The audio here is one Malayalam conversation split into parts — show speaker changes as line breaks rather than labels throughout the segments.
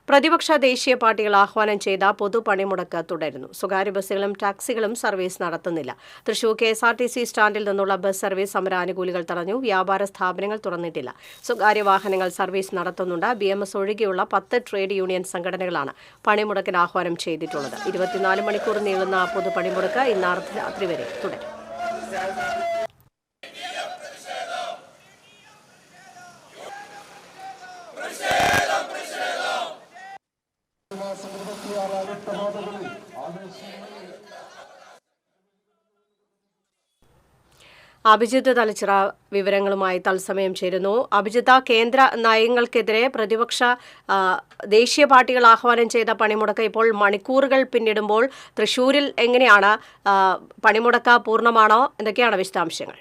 പ്രതിപക്ഷ ദേശീയ പാർട്ടികൾ ആഹ്വാനം ചെയ്ത പൊതുപണിമുടക്ക് തുടരുന്നു. സ്വകാര്യ ബസ്സുകളും ടാക്സികളും സർവീസ് നടത്തുന്നില്ല. തൃശൂർ KSRTC സ്റ്റാൻഡിൽ നിന്നുള്ള ബസ് സർവീസ് സമരാനുകൂലികൾ തടഞ്ഞു. വ്യാപാര സ്ഥാപനങ്ങൾ തുറന്നിട്ടില്ല. സ്വകാര്യ വാഹനങ്ങൾ സർവീസ് നടത്തുന്നുണ്ട്. BMS ഒഴികെയുള്ള 10 ട്രേഡ് യൂണിയൻ സംഘടനകളാണ് പണിമുടക്കിന് ആഹ്വാനം ചെയ്തിട്ടുള്ളത്. 24 മണിക്കൂർ നീളുന്ന പൊതുപണിമുടക്ക് ഇന്ന് അർദ്ധരാത്രി വരെ തുടരും. അഭിജിത്ത് തലച്ചിറ വിവരങ്ങളുമായി തത്സമയം ചേരുന്നു. അഭിജിത്ത്, കേന്ദ്ര നയങ്ങൾക്കെതിരെ പ്രതിപക്ഷ ദേശീയ പാർട്ടികൾ ആഹ്വാനം ചെയ്ത പണിമുടക്ക് ഇപ്പോൾ മണിക്കൂറുകൾ പിന്നിടുമ്പോൾ തൃശൂരിൽ എങ്ങനെയാണ്? പണിമുടക്ക് പൂർണ്ണമാണോ? എന്തൊക്കെയാണ് വിശദാംശങ്ങൾ?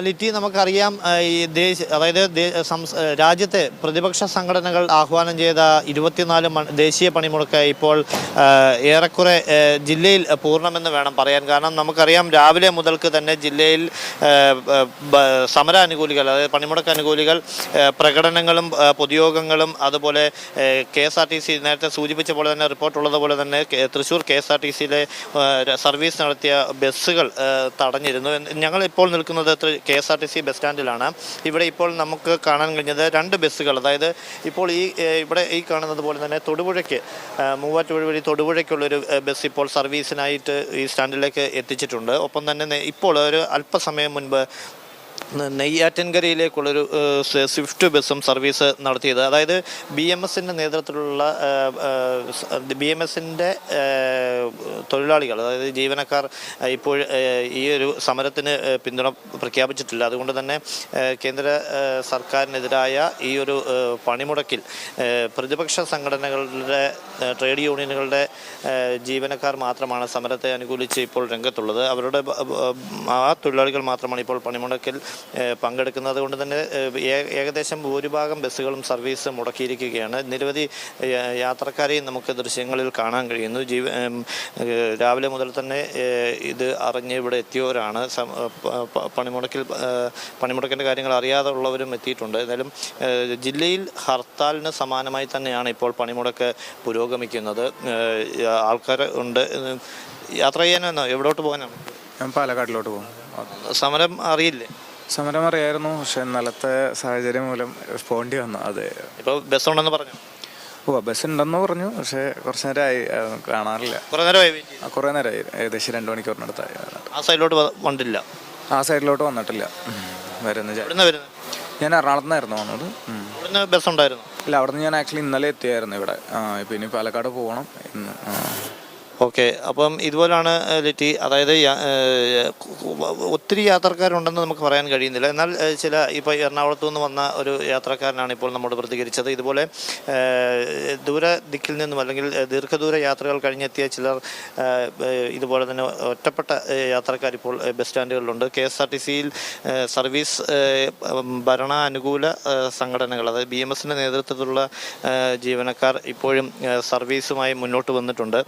ലിറ്റി, നമുക്കറിയാം രാജ്യത്തെ പ്രതിപക്ഷ സംഘടനകൾ ആഹ്വാനം ചെയ്ത 24 ദേശീയ പണിമുടക്ക് ഇപ്പോൾ ഏറെക്കുറെ ജില്ലയിൽ പൂർണ്ണമെന്ന് വേണം പറയാൻ. കാരണം നമുക്കറിയാം, രാവിലെ മുതൽക്ക് തന്നെ ജില്ലയിൽ സമരാനുകൂലികൾ, അതായത് പണിമുടക്ക് അനുകൂലികൾ പ്രകടനങ്ങളും പൊതുയോഗങ്ങളും, അതുപോലെ KSRTC നേരത്തെ സൂചിപ്പിച്ച പോലെ തന്നെ റിപ്പോർട്ടുള്ളതുപോലെ തന്നെ തൃശ്ശൂർ KSRTCയിലെ സർവീസ് നടത്തിയ ബസ്സുകൾ തടഞ്ഞിരുന്നു. ഞങ്ങളിപ്പോൾ നിൽക്കുന്നത് KSRTC ബസ് സ്റ്റാൻഡിലാണ്. ഇവിടെ ഇപ്പോൾ നമുക്ക് കാണാൻ കഴിഞ്ഞത് 2 ബസ്സുകൾ, അതായത് ഇപ്പോൾ ഇവിടെ കാണുന്നത് പോലെ തന്നെ തൊടുപുഴയ്ക്ക്, മൂവാറ്റുപുഴ വഴി തൊടുപുഴയ്ക്കുള്ളൊരു ബസ് ഇപ്പോൾ സർവീസിനായിട്ട് ഈ സ്റ്റാൻഡിലേക്ക് എത്തിച്ചിട്ടുണ്ട്. ഒപ്പം തന്നെ ഇപ്പോൾ ഒരു അല്പസമയം മുൻപ് നെയ്യാറ്റിൻകരയിലേക്കുള്ളൊരു സ്വിഫ്റ്റ് ബസ്സും സർവീസ് നടത്തിയത്. അതായത് BMSൻ്റെ നേതൃത്വത്തിലുള്ള BMSൻ്റെ തൊഴിലാളികൾ, അതായത് ജീവനക്കാർ ഇപ്പോൾ ഈ ഒരു സമരത്തിന് പിന്തുണ പ്രഖ്യാപിച്ചിട്ടില്ല. അതുകൊണ്ട് തന്നെ കേന്ദ്ര സർക്കാരിനെതിരായ ഈ ഒരു പണിമുടക്കിൽ പ്രതിപക്ഷ സംഘടനകളുടെ, ട്രേഡ് യൂണിയനുകളുടെ ജീവനക്കാർ മാത്രമാണ് സമരത്തെ അനുകൂലിച്ച് ഇപ്പോൾ രംഗത്തുള്ളത്. അവരുടെ ആ തൊഴിലാളികൾ മാത്രമാണ് ഇപ്പോൾ പണിമുടക്കിൽ പങ്കെടുക്കുന്നത്. കൊണ്ട് തന്നെ ഏകദേശം ഭൂരിഭാഗം ബസ്സുകളും സർവീസ് മുടക്കിയിരിക്കുകയാണ്. നിരവധി യാത്രക്കാരെയും നമുക്ക് ദൃശ്യങ്ങളിൽ കാണാൻ കഴിയുന്നു. രാവിലെ മുതൽ തന്നെ ഇത് അറിഞ്ഞ് ഇവിടെ എത്തിയവരാണ്. പണിമുടക്കിൻ്റെ കാര്യങ്ങൾ അറിയാതെ ഉള്ളവരും എത്തിയിട്ടുണ്ട്. എന്നാലും ജില്ലയിൽ ഹർത്താലിന് സമാനമായി തന്നെയാണ് ഇപ്പോൾ പണിമുടക്ക് പുരോഗമിക്കുന്നത്. ആൾക്കാർ ഉണ്ട്. യാത്ര ചെയ്യാനാണോ? എവിടോട്ട് പോകാനാണ്?
ഞാൻ പാലക്കാട്ടിലോട്ട് പോകും.
സമരം അറിയില്ലേ?
സമരം അറിയായിരുന്നു, പക്ഷെ ഇന്നലത്തെ സാഹചര്യം മൂലം പോകേണ്ടി വന്നു. അതെ. ഇപ്പോൾ
ബസ് ഉണ്ടെന്ന് പറഞ്ഞു?
ബസ് ഉണ്ടെന്ന് പറഞ്ഞു, പക്ഷെ കുറച്ച് നേരമായി കാണാറില്ല. കുറേ നേരമായി, ഏകദേശം 2 മണിക്കൂറിനടുത്തായി.
ആ സൈഡിലോട്ട് വന്നിട്ടില്ല?
ആ സൈഡിലോട്ട് വന്നിട്ടില്ല. ഞാൻ എറണാകുളത്ത് നിന്നായിരുന്നു വന്നത്.
ബസ് ഉണ്ടായിരുന്നു? ഇല്ല,
അവിടുന്ന് ഞാൻ ആക്ച്വലി ഇന്നലെ എത്തിയായിരുന്നു ഇവിടെ. പിന്നെ പാലക്കാട് പോകണം ഇന്ന്.
ഓക്കെ. അപ്പം ഇതുപോലാണ് ലിറ്റി. അതായത് ഒത്തിരി യാത്രക്കാരുണ്ടെന്ന് നമുക്ക് പറയാൻ കഴിയുന്നില്ല. എന്നാൽ ഇപ്പോൾ എറണാകുളത്തു നിന്ന് വന്ന ഒരു യാത്രക്കാരനാണ് ഇപ്പോൾ നമ്മോട് പ്രതികരിച്ചത്. ഇതുപോലെ ദൂര ദിക്കിൽ നിന്നും അല്ലെങ്കിൽ ദീർഘദൂര യാത്രകൾ കഴിഞ്ഞെത്തിയ ചിലർ ഇതുപോലെ തന്നെ ഒറ്റപ്പെട്ട യാത്രക്കാർ ഇപ്പോൾ ബസ് സ്റ്റാൻഡുകളിലുണ്ട്. KSRTCയിൽ സർവീസ് ഭരണാനുകൂല സംഘടനകൾ, അതായത് BMSൻ്റെ നേതൃത്വത്തിലുള്ള ജീവനക്കാർ ഇപ്പോഴും സർവീസുമായി മുന്നോട്ട് വന്നിട്ടുണ്ട്.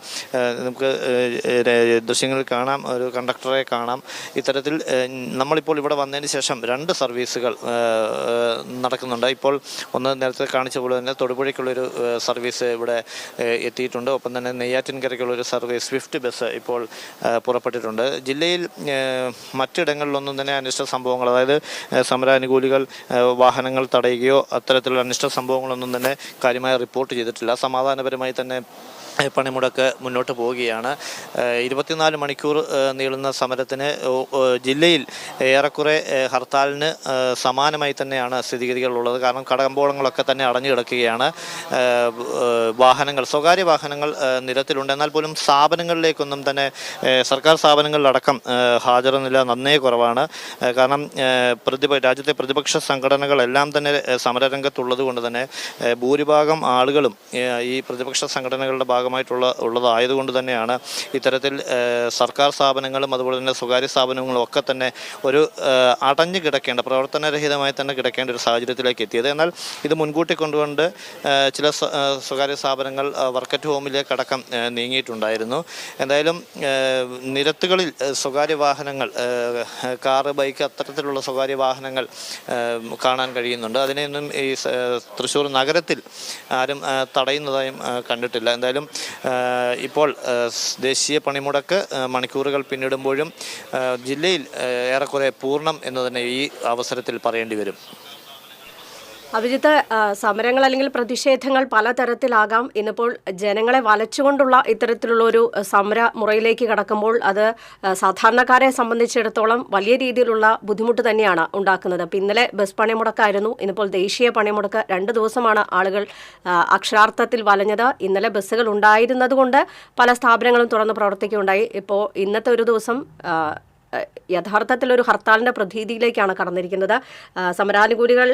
നമുക്ക് ദൃശ്യങ്ങളിൽ കാണാം, ഒരു കണ്ടക്ടറെ കാണാം. ഇത്തരത്തിൽ നമ്മളിപ്പോൾ ഇവിടെ വന്നതിന് ശേഷം 2 സർവീസുകൾ നടക്കുന്നുണ്ട്. ഇപ്പോൾ ഒന്ന് നേരത്തെ കാണിച്ച പോലെ തന്നെ തൊടുപുഴയ്ക്കുള്ളൊരു സർവീസ് ഇവിടെ എത്തിയിട്ടുണ്ട്. ഒപ്പം തന്നെ നെയ്യാറ്റിൻകരയ്ക്കുള്ളൊരു സർവീസ് സ്വിഫ്റ്റ് ബസ് ഇപ്പോൾ പുറപ്പെട്ടിട്ടുണ്ട്. ജില്ലയിൽ മറ്റിടങ്ങളിലൊന്നും തന്നെ അനിഷ്ട സംഭവങ്ങൾ, അതായത് സമരാനുകൂലികൾ വാഹനങ്ങൾ തടയുകയോ അത്തരത്തിലുള്ള അനിഷ്ട സംഭവങ്ങളൊന്നും തന്നെ കാര്യമായി റിപ്പോർട്ട് ചെയ്തിട്ടില്ല. സമാധാനപരമായി തന്നെ പണിമുടക്ക് മുന്നോട്ട് പോവുകയാണ്. 24 മണിക്കൂർ നീളുന്ന സമരത്തിന് ജില്ലയിൽ ഏറെക്കുറെ ഹർത്താലിന് സമാനമായി തന്നെയാണ് സ്ഥിതിഗതികളുള്ളത്. കാരണം കടകമ്പോളങ്ങളൊക്കെ തന്നെ അടഞ്ഞു കിടക്കുകയാണ്. സ്വകാര്യ വാഹനങ്ങൾ നിരത്തിലുണ്ട്. എന്നാൽ പോലും സ്ഥാപനങ്ങളിലേക്കൊന്നും തന്നെ, സർക്കാർ സ്ഥാപനങ്ങളിലടക്കം ഹാജർ നില നന്നേ കുറവാണ്. കാരണം രാജ്യത്തെ പ്രതിപക്ഷ സംഘടനകളെല്ലാം തന്നെ സമരരംഗത്തുള്ളത് കൊണ്ട് തന്നെ ഭൂരിഭാഗം ആളുകളും ഈ പ്രതിപക്ഷ സംഘടനകളുടെ ഉള്ളതായതുകൊണ്ട് തന്നെയാണ് ഇത്തരത്തിൽ സർക്കാർ സ്ഥാപനങ്ങളും അതുപോലെ തന്നെ സ്വകാര്യ സ്ഥാപനങ്ങളും ഒക്കെ തന്നെ ഒരു അടഞ്ഞു കിടക്കേണ്ട, പ്രവർത്തനരഹിതമായി തന്നെ കിടക്കേണ്ട ഒരു സാഹചര്യത്തിലേക്ക് എത്തിയത്. എന്നാൽ ഇത് മുൻകൂട്ടി കൊണ്ടുകൊണ്ട് ചില സ്വകാര്യ സ്ഥാപനങ്ങൾ വർക്ക് അറ്റ് ഹോമിലേക്ക് അടക്കം നീങ്ങിയിട്ടുണ്ടായിരുന്നു. എന്തായാലും നിരത്തുകളിൽ സ്വകാര്യ വാഹനങ്ങൾ, കാറ്, ബൈക്ക്, അത്തരത്തിലുള്ള സ്വകാര്യ വാഹനങ്ങൾ കാണാൻ കഴിയുന്നുണ്ട്. അതിനെയൊന്നും ഈ തൃശ്ശൂർ നഗരത്തിൽ ആരും തടയുന്നതായും കണ്ടിട്ടില്ല. എന്തായാലും ഇപ്പോൾ ദേശീയ പണിമുടക്ക് മണിക്കൂറുകൾ പിന്നിടുമ്പോഴും ജില്ലയിൽ ഏറെക്കുറെ പൂർണ്ണം എന്ന് തന്നെ ഈ അവസരത്തിൽ പറയേണ്ടി വരും.
അഭിജിത്ത്, സമരങ്ങൾ അല്ലെങ്കിൽ പ്രതിഷേധങ്ങൾ പലതരത്തിലാകാം. ഇന്നിപ്പോൾ ജനങ്ങളെ വലച്ചുകൊണ്ടുള്ള ഇത്തരത്തിലുള്ള ഒരു സമര മുറയിലേക്ക് കടക്കുമ്പോൾ അത് സാധാരണക്കാരെ സംബന്ധിച്ചിടത്തോളം വലിയ രീതിയിലുള്ള ബുദ്ധിമുട്ട് തന്നെയാണ് ഉണ്ടാക്കുന്നത്. അപ്പം ഇന്നലെ ബസ് പണിമുടക്കായിരുന്നു, ഇന്നിപ്പോൾ ദേശീയ പണിമുടക്ക്. 2 ദിവസമാണ് ആളുകൾ അക്ഷരാർത്ഥത്തിൽ വലഞ്ഞത്. ഇന്നലെ ബസ്സുകൾ ഉണ്ടായിരുന്നത് കൊണ്ട് പല സ്ഥാപനങ്ങളും തുറന്ന് പ്രവർത്തിക്കുകയുണ്ടായി. ഇപ്പോൾ ഇന്നത്തെ ഒരു ദിവസം യഥാർത്ഥത്തിൽ ഒരു ഹർത്താലിൻ്റെ പ്രതീതിയിലേക്കാണ് കടന്നിരിക്കുന്നത്. സമരാനുകൂലികൾ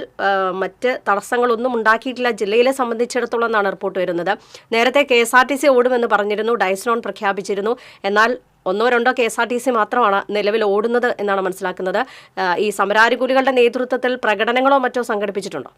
മറ്റ് തടസ്സങ്ങളൊന്നും ഉണ്ടാക്കിയിട്ടില്ല ജില്ലയിലെ സംബന്ധിച്ചിടത്തോളം എന്നാണ് റിപ്പോർട്ട് വരുന്നത്. നേരത്തെ KSRTC ഓടുമെന്ന് പറഞ്ഞിരുന്നു, ഡയസ്നോൺ പ്രഖ്യാപിച്ചിരുന്നു. എന്നാൽ 1-2 KSRTC മാത്രമാണ് നിലവിൽ ഓടുന്നത് എന്നാണ് മനസ്സിലാക്കുന്നത്. ഈ സമരാനുകൂലികളുടെ നേതൃത്വത്തിൽ പ്രകടനങ്ങളോ മറ്റോ സംഘടിപ്പിച്ചിട്ടുണ്ടോ?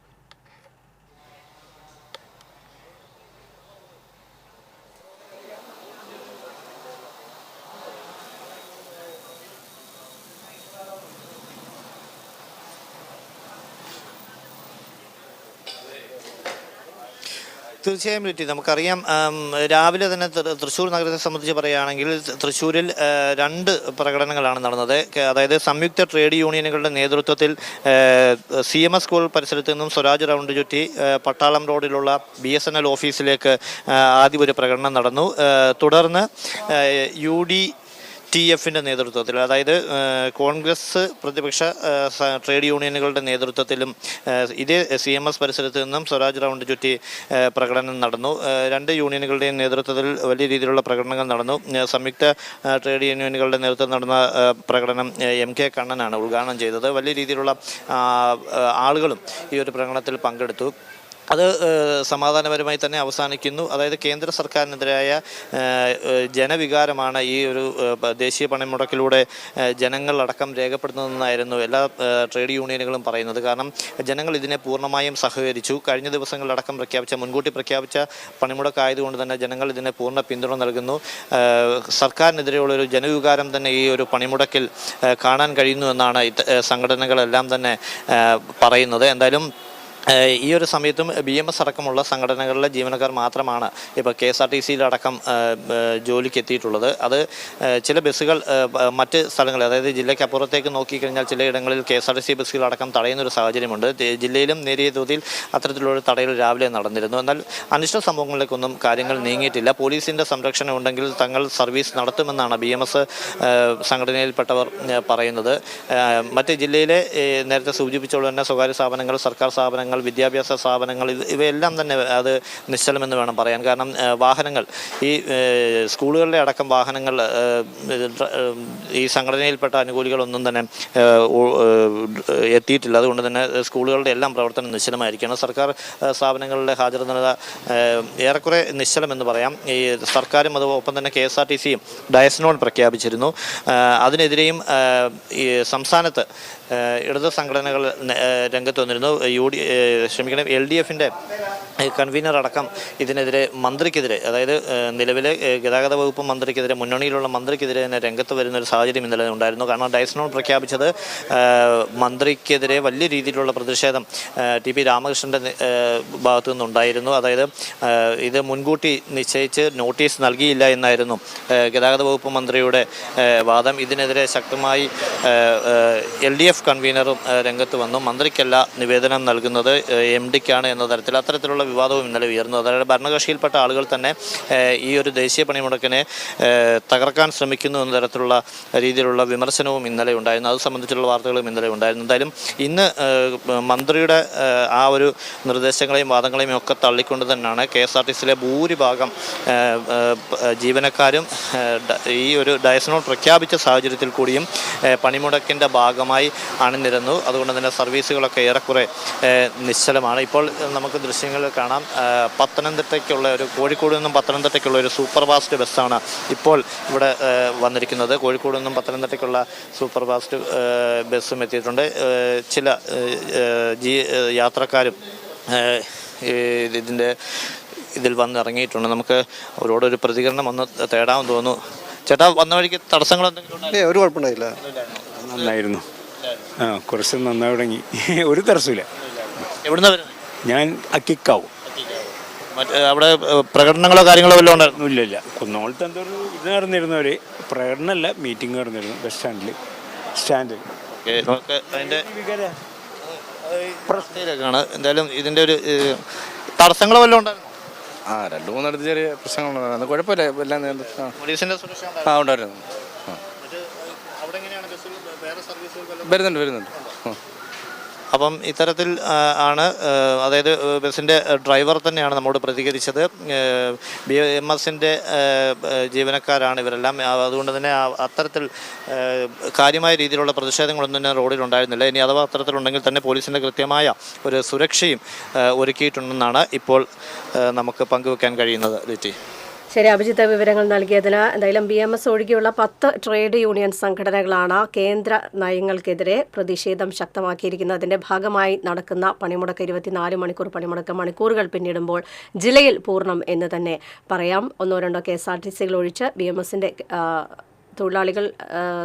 തീർച്ചയായും ലിറ്റി, നമുക്കറിയാം രാവിലെ തന്നെ തൃശ്ശൂർ നഗരത്തെ സംബന്ധിച്ച് പറയുകയാണെങ്കിൽ തൃശ്ശൂരിൽ 2 പ്രകടനങ്ങളാണ് നടന്നത്. അതായത് സംയുക്ത ട്രേഡ് യൂണിയനുകളുടെ നേതൃത്വത്തിൽ CMS സ്കൂൾ പരിസരത്ത് നിന്നും സ്വരാജ് റൗണ്ട് ചുറ്റി പട്ടാളം റോഡിലുള്ള BSNL ഓഫീസിലേക്ക് ആദ്യം ഒരു പ്രകടനം നടന്നു. തുടർന്ന് UDTF-ന്റെ നേതൃത്വത്തിൽ, അതായത് കോൺഗ്രസ് പ്രതിപക്ഷ ട്രേഡ് യൂണിയനുകളുടെ നേതൃത്വത്തിലും ഇതേ CMS പരിസരത്ത് നിന്നും സ്വരാജ് റൗണ്ട് ചുറ്റി പ്രകടനം നടന്നു. 2 യൂണിയനുകളുടെയും നേതൃത്വത്തിൽ വലിയ രീതിയിലുള്ള പ്രകടനങ്ങൾ നടന്നു. സംയുക്ത ട്രേഡ് യൂണിയനുകളുടെ നേതൃത്വത്തിൽ നടന്ന പ്രകടനം MK കണ്ണനാണ് ഉദ്ഘാടനം ചെയ്തത്. വലിയ രീതിയിലുള്ള ആളുകളും ഈ ഒരു പ്രകടനത്തിൽ പങ്കെടുത്തു. അത് സമാധാനപരമായി തന്നെ അവസാനിക്കുന്നു. അതായത് കേന്ദ്ര സർക്കാരിനെതിരായ ജനവികാരമാണ് ഈ ഒരു ദേശീയ പണിമുടക്കിലൂടെ ജനങ്ങളടക്കം രേഖപ്പെടുത്തുന്നതെന്നായിരുന്നു എല്ലാ ട്രേഡ് യൂണിയനുകളും പറയുന്നത്. കാരണം ജനങ്ങൾ ഇതിനെ പൂർണ്ണമായും സഹകരിച്ചു. കഴിഞ്ഞ ദിവസങ്ങളിലടക്കം മുൻകൂട്ടി പ്രഖ്യാപിച്ച പണിമുടക്കായതുകൊണ്ട് തന്നെ ജനങ്ങൾ ഇതിനെ പൂർണ്ണ പിന്തുണ നൽകുന്നു. സർക്കാരിനെതിരെയുള്ളൊരു ജനവികാരം തന്നെ ഈ ഒരു പണിമുടക്കിൽ കാണാൻ കഴിയുന്നു എന്നാണ് സംഘടനകളെല്ലാം തന്നെ പറയുന്നത്. എന്തായാലും ഈ ഒരു സമയത്തും BMS അടക്കമുള്ള സംഘടനകളിലെ ജീവനക്കാർ മാത്രമാണ് ഇപ്പോൾ KSRTC-യിലടക്കം ജോലിക്ക് എത്തിയിട്ടുള്ളത്. അത് ചില ബസ്സുകൾ മറ്റ് സ്ഥലങ്ങളിൽ, അതായത് ജില്ലയ്ക്ക് അപ്പുറത്തേക്ക് നോക്കിക്കഴിഞ്ഞാൽ ചിലയിടങ്ങളിൽ KSRTC ബസ്സുകളടക്കം തടയുന്നൊരു സാഹചര്യമുണ്ട്. ജില്ലയിലും നേരിയ തോതിൽ അത്തരത്തിലുള്ളൊരു തടയൽ രാവിലെ നടന്നിരുന്നു. എന്നാൽ അനിഷ്ട സംഭവങ്ങളിലേക്കൊന്നും കാര്യങ്ങൾ നീങ്ങിയിട്ടില്ല. പോലീസിൻ്റെ സംരക്ഷണം ഉണ്ടെങ്കിൽ തങ്ങൾ സർവീസ് നടത്തുമെന്നാണ് BMS സംഘടനയിൽപ്പെട്ടവർ പറയുന്നത്. മറ്റ് ജില്ലയിലെ നേരത്തെ സൂചിപ്പിച്ചുള്ള തന്നെ സ്വകാര്യ സ്ഥാപനങ്ങൾ, സർക്കാർ സ്ഥാപനങ്ങൾ, വിദ്യാഭ്യാസ സ്ഥാപനങ്ങൾ ഇവയെല്ലാം തന്നെ അത് നിശ്ചലമെന്ന് വേണം പറയാൻ. കാരണം വാഹനങ്ങൾ, ഈ സ്കൂളുകളിലെ അടക്കം വാഹനങ്ങൾ ഈ സംഘടനയിൽപ്പെട്ട അനുകൂലികളൊന്നും തന്നെ എത്തിയിട്ടില്ല. അതുകൊണ്ട് തന്നെ സ്കൂളുകളുടെ എല്ലാം പ്രവർത്തനം നിശ്ചലമായിരിക്കണം. സർക്കാർ സ്ഥാപനങ്ങളുടെ ഹാജർ നില ഏറെക്കുറെ നിശ്ചലമെന്ന് പറയാം. ഈ സർക്കാരും ഒപ്പം തന്നെ KSRTC-യും ഡയസ്നോൺ പ്രഖ്യാപിച്ചിരുന്നു. അതിനെതിരെയും ഈ സംസ്ഥാനത്ത് ഇടത് സംഘടനകൾ രംഗത്ത് വന്നിരുന്നു. LDF-ന്റെ കൺവീനർ അടക്കം ഇതിനെതിരെ മന്ത്രിക്കെതിരെ, അതായത് നിലവിലെ ഗതാഗത വകുപ്പ് മന്ത്രിക്കെതിരെ, മുന്നണിയിലുള്ള മന്ത്രിക്കെതിരെ തന്നെ രംഗത്ത് വരുന്ന ഒരു സാഹചര്യം ഇന്നലെ ഉണ്ടായിരുന്നു. കാരണം ഡയസ്നോൺ പ്രഖ്യാപിച്ചത് മന്ത്രിക്കെതിരെ വലിയ രീതിയിലുള്ള പ്രതിഷേധം TP രാമകൃഷ്ണൻ്റെ ഭാഗത്തു നിന്നുണ്ടായിരുന്നു. അതായത് ഇത് മുൻകൂട്ടി നിശ്ചയിച്ച് നോട്ടീസ് നൽകിയില്ല എന്നായിരുന്നു ഗതാഗത വകുപ്പ് മന്ത്രിയുടെ വാദം. ഇതിനെതിരെ ശക്തമായി LDF കൺവീനറും രംഗത്ത് വന്നു. മന്ത്രിക്കല്ല നിവേദനം നൽകുന്നത്, MD-ക്കാണ് എന്ന തരത്തിൽ അത്തരത്തിലുള്ള വിവാദവും ഇന്നലെ ഉയർന്നു. അതായത് ഭരണകക്ഷിയിൽപ്പെട്ട ആളുകൾ തന്നെ ഈ ഒരു ദേശീയ പണിമുടക്കിനെ തകർക്കാൻ ശ്രമിക്കുന്നു എന്ന തരത്തിലുള്ള രീതിയിലുള്ള വിമർശനവും ഇന്നലെ ഉണ്ടായിരുന്നു. അത് സംബന്ധിച്ചുള്ള വാർത്തകളും ഇന്നലെ ഉണ്ടായിരുന്നു. എന്തായാലും ഇന്ന് മന്ത്രിയുടെ ആ ഒരു നിർദ്ദേശങ്ങളെയും വാദങ്ങളെയും ഒക്കെ തള്ളിക്കൊണ്ട് തന്നെയാണ് KSRTC-യിലെ ഭൂരിഭാഗം ജീവനക്കാരും ഈ ഒരു ഡയസ്നോൺ പ്രഖ്യാപിച്ച സാഹചര്യത്തിൽ കൂടിയും പണിമുടക്കിൻ്റെ ഭാഗമായി അണിനിരന്നു. അതുകൊണ്ട് തന്നെ സർവീസുകളൊക്കെ ഏറെക്കുറെ നിശ്ചലമാണ്. ഇപ്പോൾ നമുക്ക് ദൃശ്യങ്ങൾ കാണാം. പത്തനംതിട്ടയ്ക്കുള്ള ഒരു കോഴിക്കോട് നിന്നും പത്തനംതിട്ടയ്ക്കുള്ള ഒരു സൂപ്പർ ഫാസ്റ്റ് ബസ്സാണ് ഇപ്പോൾ ഇവിടെ വന്നിരിക്കുന്നത്. കോഴിക്കോട് നിന്നും പത്തനംതിട്ടയ്ക്കുള്ള സൂപ്പർ ഫാസ്റ്റ് ബസ്സും എത്തിയിട്ടുണ്ട്. ചില യാത്രക്കാരും ഇതിൽ വന്നിറങ്ങിയിട്ടുണ്ട്. നമുക്ക് അവരോടൊരു പ്രതികരണം ഒന്ന് തേടാമെന്ന് തോന്നുന്നു. ചേട്ടാ, വന്ന വഴിക്ക് തടസ്സങ്ങൾ എന്തെങ്കിലും?
ഒരു കുഴപ്പമുണ്ടായില്ല,
നന്നായിരുന്നു. കുറച്ച് നന്നായി തുടങ്ങി. ഒരു തടസ്സമില്ല.
എവിടുന്ന വരുന്നത്?
ഞാൻ അക്കിക്കാവും.
അവിടെ പ്രകടനങ്ങളോ കാര്യങ്ങളോ വല്ലതും ഉണ്ടായിരുന്നു?
ഇല്ല. കുന്നോളത്ത് എന്തോ ഒരു ഇത് നടന്നിരുന്നവര്, പ്രകടനമല്ല, മീറ്റിംഗ് നടന്നിരുന്നു ബസ് സ്റ്റാൻഡിൽ.
നമുക്ക് അതിൻ്റെ പ്രശ്നത്തിലേക്കാണ്. എന്തായാലും ഇതിൻ്റെ ഒരു തടസ്സങ്ങളോ വല്ലതും ഉണ്ടായിരുന്നു?
2-3 ചെറിയ പ്രശ്നങ്ങളുണ്ടായിരുന്നു. കുഴപ്പമില്ല, എല്ലാം
പോലീസിന്റെ സുരക്ഷ
ഉണ്ടായിരുന്നു. വരുന്നുണ്ട്.
അപ്പം ഇത്തരത്തിൽ ആണ്, അതായത് ബസ്സിൻ്റെ ഡ്രൈവർ തന്നെയാണ് നമ്മോട് പ്രതികരിച്ചത്. BMSൻ്റെ ജീവനക്കാരാണ് ഇവരെല്ലാം. അതുകൊണ്ട് തന്നെ അത്തരത്തിൽ കാര്യമായ രീതിയിലുള്ള പ്രതിഷേധങ്ങളൊന്നും തന്നെ റോഡിലുണ്ടായിരുന്നില്ല. ഇനി അഥവാ അത്തരത്തിലുണ്ടെങ്കിൽ തന്നെ പോലീസിൻ്റെ കൃത്യമായ ഒരു സുരക്ഷയും ഒരുക്കിയിട്ടുണ്ടെന്നാണ് ഇപ്പോൾ നമുക്ക് പങ്കുവെക്കാൻ കഴിയുന്നത്. ലിറ്റി,
ശരി, അഭിജിത്ത് വിവരങ്ങൾ നൽകിയതിന്. എന്തായാലും BMS ഒഴികെയുള്ള 10 ട്രേഡ് യൂണിയൻ സംഘടനകളാണ് കേന്ദ്ര നയങ്ങൾക്കെതിരെ പ്രതിഷേധം ശക്തമാക്കിയിരിക്കുന്നതിൻ്റെ ഭാഗമായി നടക്കുന്ന പണിമുടക്ക്. 24 മണിക്കൂർ പണിമുടക്ക് മണിക്കൂറുകൾ പിന്നിടുമ്പോൾ ജില്ലയിൽ പൂർണ്ണം എന്ന് തന്നെ പറയാം. 1-2 KSRTCകൾ ഒഴിച്ച് BMSൻ്റെ തൊഴിലാളികൾ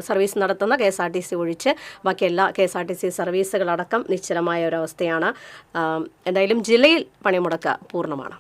സർവീസ് നടത്തുന്ന KSRTC ഒഴിച്ച് ബാക്കി എല്ലാ KSRTC സർവീസുകളടക്കം നിശ്ചലമായ ഒരവസ്ഥയാണ്. എന്തായാലും ജില്ലയിൽ പണിമുടക്ക് പൂർണ്ണമാണ്.